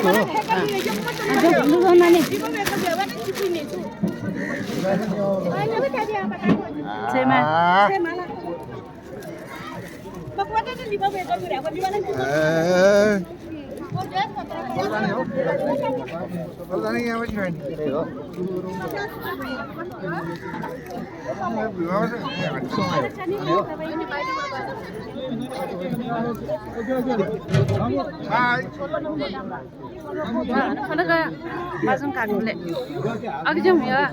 यस्तो हो Bazın kalbule. Akacağım ya.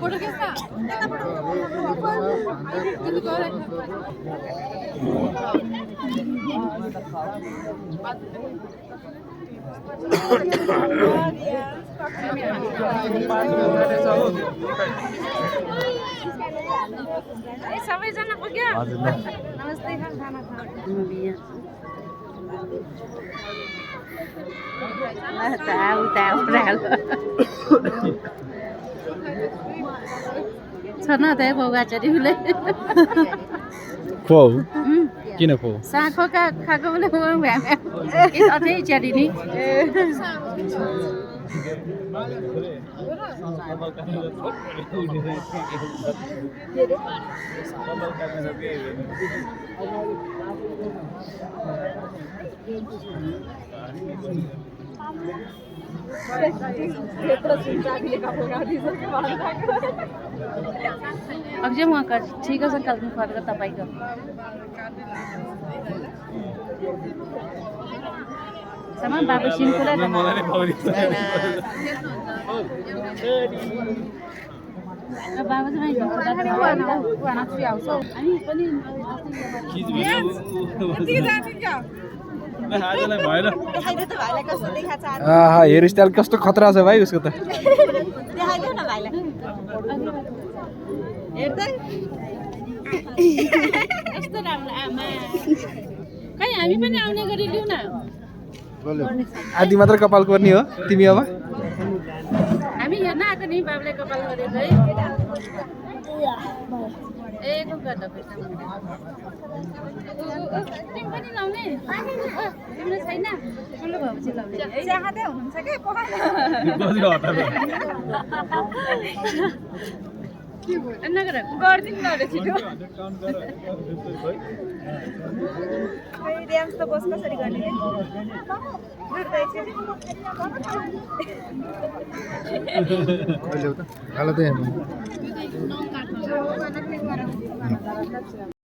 सबैजना पुग्यो नमस्ते खाना tahu sana teh kau gacha di bule खुवाउ किन खुवाउ साखो का खाको बले भ्याम भ्याम अझै च्याडी नि अझै म ठिक छ कालको फर्क तपाईको sama bagus simpul ada bagus mai hair style कस्तो खतरा छ भाइ उसको त देखाइदेऊ न भाइलाई हेर्दै कस्तो राम्रो आमा खै हामी पनि आउने गरी लिऊ न आदि मात्र कपाल कोर्नी हो तिमी अब हामी हेर्न आएको नि बाबुले कपाल गरेको है ए कुन गर्दा पैसा तिमी पनि लाउने तिम्रो छैन ठुलो भएपछि लाउने है चाहदै हुनुहुन्छ के नगर गर्दिन न छिटो ड्यान्स त बस कसरी गर्ने हाल त